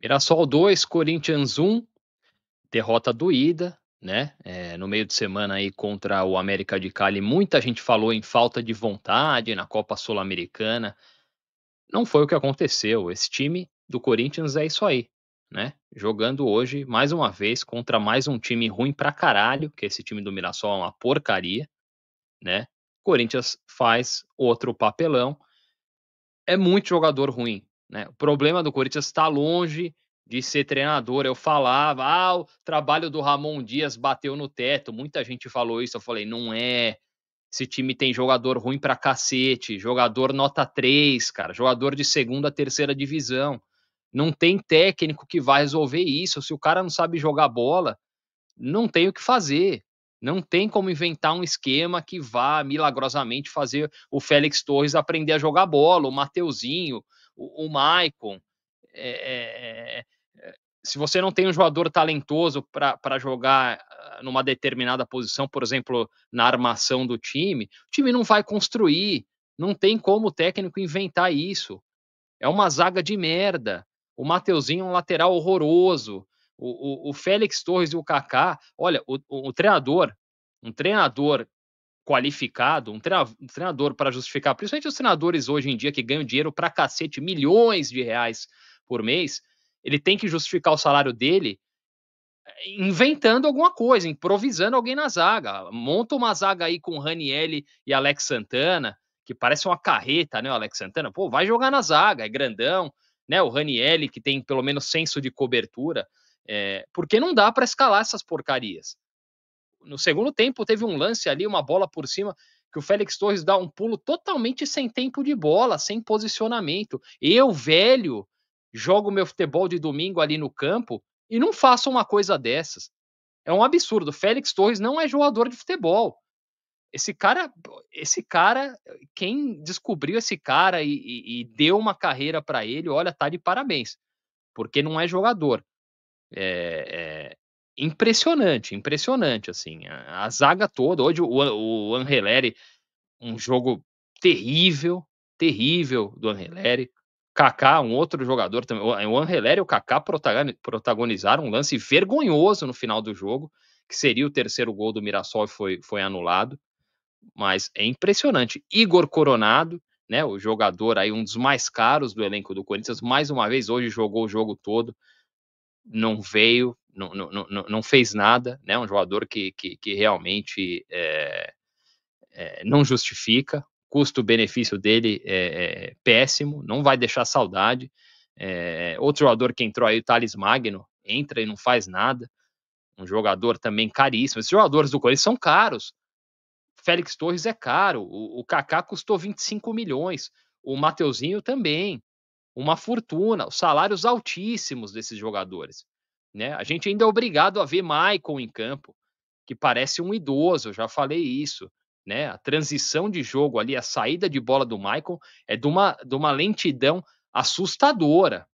Mirassol 2, Corinthians 1, derrota doída, né? No meio de semana aí contra o América de Cali, muita gente falou em falta de vontade na Copa Sul-Americana. Não foi o que aconteceu. Esse time do Corinthians é isso aí, né? Jogando hoje, mais uma vez, contra mais um time ruim pra caralho, que esse time do Mirassol é uma porcaria, né? Corinthians faz outro papelão. É muito jogador ruim, né? O problema do Corinthians está longe de ser treinador. Eu falava, o trabalho do Ramon Dias bateu no teto. Muita gente falou isso. Eu falei, não é. Esse time tem jogador ruim pra cacete, jogador nota 3, cara, jogador de segunda, terceira divisão. Não tem técnico que vai resolver isso. Se o cara não sabe jogar bola, não tem o que fazer. Não tem como inventar um esquema que vá milagrosamente fazer o Félix Torres aprender a jogar bola, o Mateuzinho, o Maicon. É, é, é, Se você não tem um jogador talentoso para jogar numa determinada posição, por exemplo, na armação do time, o time não vai construir. Não tem como o técnico inventar isso. É uma zaga de merda. O Mateuzinho é um lateral horroroso. O Félix Torres e o Kaká. Olha, o treinador, um treinador qualificado, um treinador para justificar, principalmente os treinadores hoje em dia que ganham dinheiro pra cacete, milhões de reais por mês, ele tem que justificar o salário dele inventando alguma coisa, improvisando alguém na zaga. Monta uma zaga aí com Ranielli e Alex Santana, que parece uma carreta, né, o Alex Santana? Pô, vai jogar na zaga, é grandão, né? O Ranielli, que tem pelo menos senso de cobertura. Porque não dá para escalar essas porcarias. No segundo tempo, teve um lance ali, uma bola por cima, que o Félix Torres dá um pulo totalmente sem tempo de bola, sem posicionamento. Eu, velho, jogo meu futebol de domingo ali no campo e não faço uma coisa dessas. É um absurdo. Félix Torres não é jogador de futebol. Esse cara, quem descobriu esse cara e deu uma carreira para ele, olha, tá de parabéns, porque não é jogador. É impressionante, impressionante, assim, a zaga toda. Hoje o Angeleri, um jogo terrível, terrível do Angeleri. Kaká, um outro jogador também. O Angeleri e o Kaká protagonizaram um lance vergonhoso no final do jogo, que seria o terceiro gol do Mirassol e foi anulado. Mas é impressionante. Igor Coronado, né, o jogador aí, um dos mais caros do elenco do Corinthians, mais uma vez hoje jogou o jogo todo, não veio, não fez nada, né? Um jogador que realmente não justifica. Custo-benefício dele é péssimo, não vai deixar saudade. Outro jogador que entrou aí, o Thales Magno, entra e não faz nada. Um jogador também caríssimo. Esses jogadores do Corinthians são caros. Félix Torres é caro. O Kaká custou 25 milhões. O Mateuzinho também. Uma fortuna. Os salários altíssimos desses jogadores. Né? A gente ainda é obrigado a ver Maicon em campo, que parece um idoso, eu já falei isso. Né? A transição de jogo ali, a saída de bola do Maicon é de uma lentidão assustadora.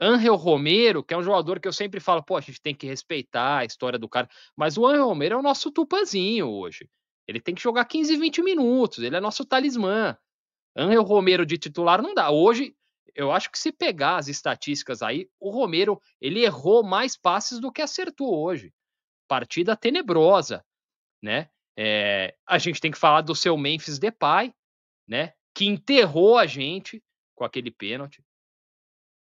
Angel Romero, que é um jogador que eu sempre falo, pô, a gente tem que respeitar a história do cara, mas o Angel Romero é o nosso tupanzinho hoje. Ele tem que jogar 15, 20 minutos, ele é nosso talismã. Angel Romero de titular não dá. Hoje, eu acho que se pegar as estatísticas aí, o Romero, ele errou mais passes do que acertou hoje. Partida tenebrosa, né? A gente tem que falar do seu Memphis Depay, né? Que enterrou a gente com aquele pênalti.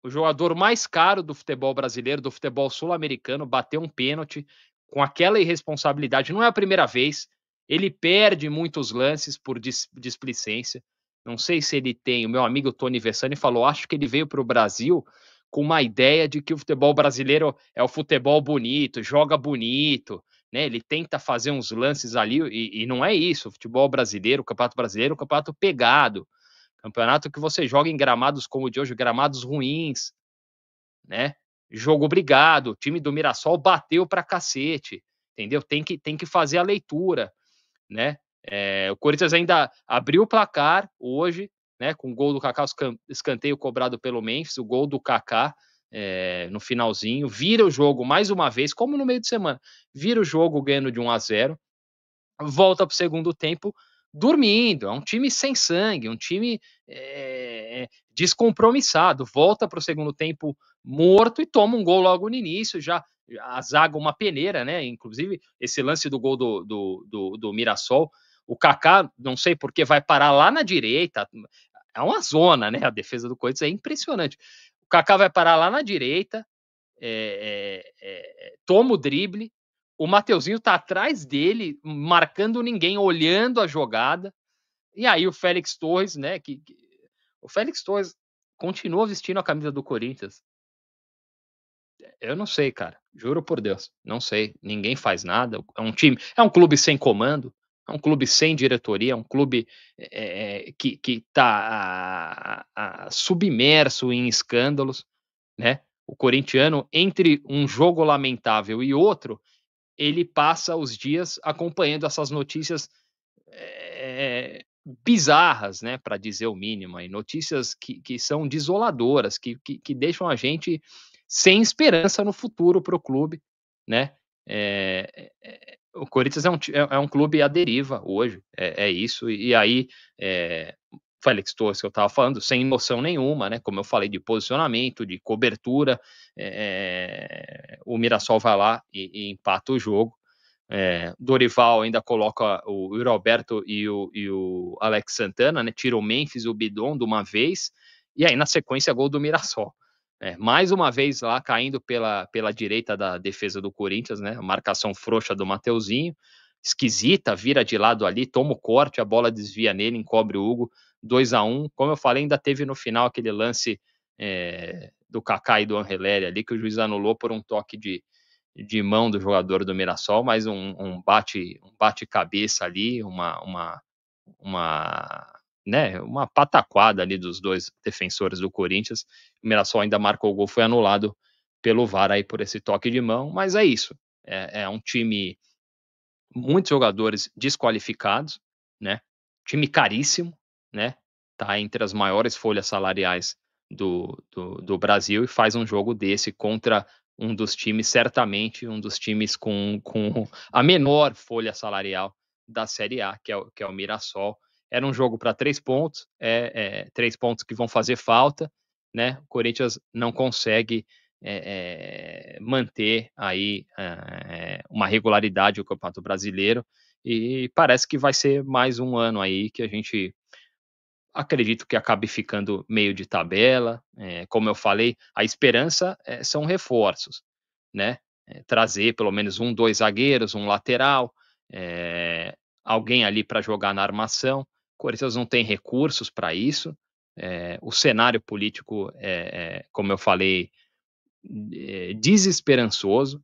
O jogador mais caro do futebol brasileiro, do futebol sul-americano, bateu um pênalti com aquela irresponsabilidade. Não é a primeira vez. Ele perde muitos lances por displicência. Não sei se ele tem. O meu amigo Tony Vessani falou: acho que ele veio para o Brasil com uma ideia de que o futebol brasileiro é o futebol bonito, joga bonito, né? Ele tenta fazer uns lances ali e não é isso. O futebol brasileiro, o campeonato brasileiro, é um campeonato pegado. Campeonato que você joga em gramados como o de hoje, gramados ruins, né? Jogo obrigado, o time do Mirassol bateu pra cacete, entendeu? Tem que fazer a leitura, né? O Corinthians ainda abriu o placar hoje, né? Com o gol do Kaká, escanteio cobrado pelo Memphis, o gol do Kaká no finalzinho, vira o jogo mais uma vez, como no meio de semana, vira o jogo ganhando de 1-0, volta pro segundo tempo dormindo. É um time sem sangue, um time descompromissado, volta para o segundo tempo morto e toma um gol logo no início, já a zaga uma peneira, né? Inclusive, esse lance do gol do Mirassol, o Kaká, não sei por que, vai parar lá na direita, é uma zona, né? A defesa do Corinthians é impressionante. O Kaká vai parar lá na direita, toma o drible, o Mateuzinho tá atrás dele, marcando ninguém, olhando a jogada, e aí o Félix Torres, né? O Félix Torres continua vestindo a camisa do Corinthians. Eu não sei, cara. Juro por Deus. Não sei. Ninguém faz nada. É um clube sem comando, é um clube sem diretoria, é um clube que está submerso em escândalos, né? O corintiano, entre um jogo lamentável e outro, ele passa os dias acompanhando essas notícias bizarras, né, para dizer o mínimo, e notícias que são desoladoras, que deixam a gente sem esperança no futuro para o clube, né? O Corinthians é um clube à deriva hoje, é isso, e aí Félix Torres, que eu estava falando, sem noção nenhuma, né? Como eu falei, de posicionamento, de cobertura, o Mirassol vai lá e empata o jogo. Dorival ainda coloca o Roberto e o Alex Santana, né? Tira o Memphis e o Bidon de uma vez, e aí na sequência gol do Mirassol. Mais uma vez lá caindo pela direita da defesa do Corinthians, né? A marcação frouxa do Mateuzinho, esquisita, vira de lado ali, toma o corte, a bola desvia nele, encobre o Hugo, 2-1. Como eu falei, ainda teve no final aquele lance do Kaká e do Angeleri ali, que o juiz anulou por um toque de mão do jogador do Mirassol, mas um bate-cabeça ali, uma pataquada ali dos dois defensores do Corinthians. O Mirassol ainda marcou o gol, foi anulado pelo VAR aí por esse toque de mão, mas é isso. É um time, muitos jogadores desqualificados, né? Time caríssimo, né? Tá entre as maiores folhas salariais do Brasil e faz um jogo desse contra um dos times, certamente um dos times com a menor folha salarial da Série A, que é o Mirassol. Era um jogo para 3 pontos, 3 pontos que vão fazer falta, né? O Corinthians não consegue manter aí uma regularidade no Campeonato Brasileiro e parece que vai ser mais um ano aí que a gente acredito que acabe ficando meio de tabela. Como eu falei, a esperança são reforços, né? Trazer pelo menos dois zagueiros, um lateral, alguém ali para jogar na armação. O Corinthians não tem recursos para isso. O cenário político, como eu falei, desesperançoso,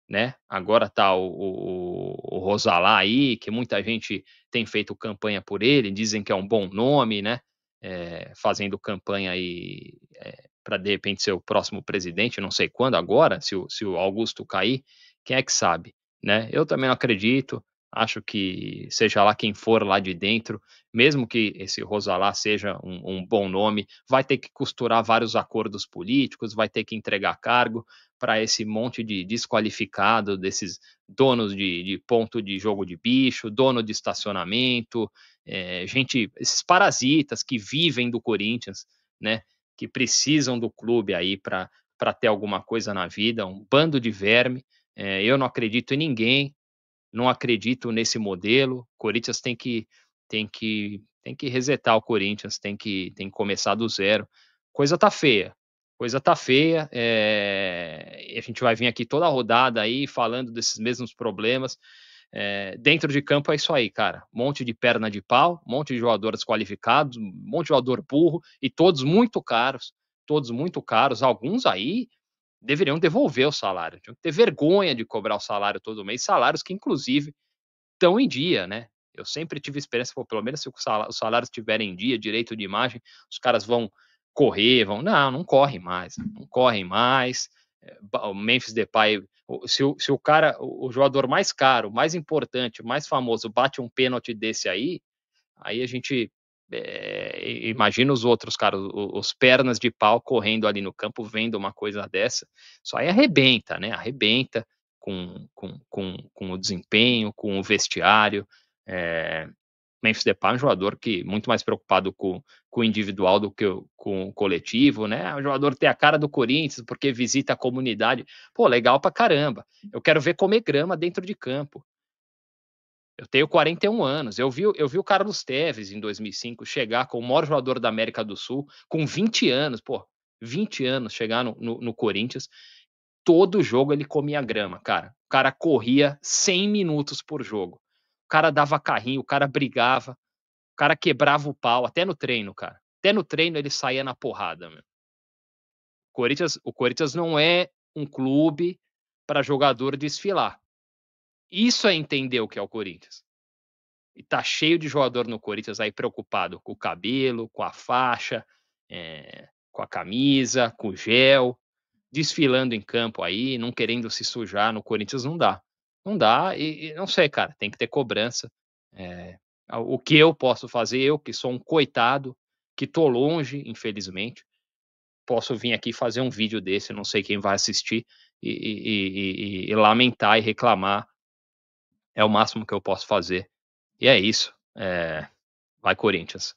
né? Agora tá o Rosalá aí, que muita gente tem feito campanha por ele, dizem que é um bom nome, né? Fazendo campanha aí para de repente ser o próximo presidente, não sei quando agora, se o Augusto cair, quem é que sabe, né? Eu também não acredito, acho que seja lá quem for lá de dentro, mesmo que esse Rosalá seja um bom nome, vai ter que costurar vários acordos políticos, vai ter que entregar cargo para esse monte de desqualificado, desses donos de ponto de jogo de bicho, dono de estacionamento, esses parasitas que vivem do Corinthians, né? Que precisam do clube aí para ter alguma coisa na vida, um bando de verme. Eu não acredito em ninguém, não acredito nesse modelo. O Corinthians tem que resetar o Corinthians, tem que começar do zero. Coisa tá feia. Coisa tá feia. A gente vai vir aqui toda a rodada aí falando desses mesmos problemas. Dentro de campo é isso aí, cara. Um monte de perna de pau, um monte de jogadores qualificados, um monte de jogador burro e todos muito caros. Todos muito caros. Alguns aí deveriam devolver o salário. Tinham que ter vergonha de cobrar o salário todo mês. Salários que, inclusive, estão em dia, né? Eu sempre tive esperança, pelo menos se os salários estiverem em dia, direito de imagem, os caras vão correr, não correm mais, não correm mais. O Memphis Depay, se o cara, o jogador mais caro, mais importante, mais famoso, bate um pênalti desse aí a gente imagina os outros caras, os pernas de pau correndo ali no campo, vendo uma coisa dessa, isso aí arrebenta, né? Arrebenta com o desempenho, com o vestiário. Memphis Depay é um jogador que muito mais preocupado com o individual do que com o coletivo, né? O jogador tem a cara do Corinthians porque visita a comunidade. Pô, legal pra caramba. Eu quero ver comer grama dentro de campo. Eu tenho 41 anos. Eu vi o Carlos Tevez em 2005 chegar com o maior jogador da América do Sul, com 20 anos, pô, 20 anos, chegar no Corinthians. Todo jogo ele comia grama, cara. O cara corria 100 minutos por jogo. O cara dava carrinho, o cara brigava, o cara quebrava o pau, até no treino, cara. Até no treino ele saía na porrada, meu. O Corinthians não é um clube para jogador desfilar. Isso é entender o que é o Corinthians. E tá cheio de jogador no Corinthians aí preocupado com o cabelo, com a faixa, com a camisa, com o gel, desfilando em campo aí, não querendo se sujar no Corinthians, não dá. Não dá e não sei, cara, tem que ter cobrança. É, o que eu posso fazer, eu que sou um coitado, que tô longe, infelizmente, posso vir aqui fazer um vídeo desse, não sei quem vai assistir, e lamentar e reclamar, é o máximo que eu posso fazer. E é isso. Vai Corinthians.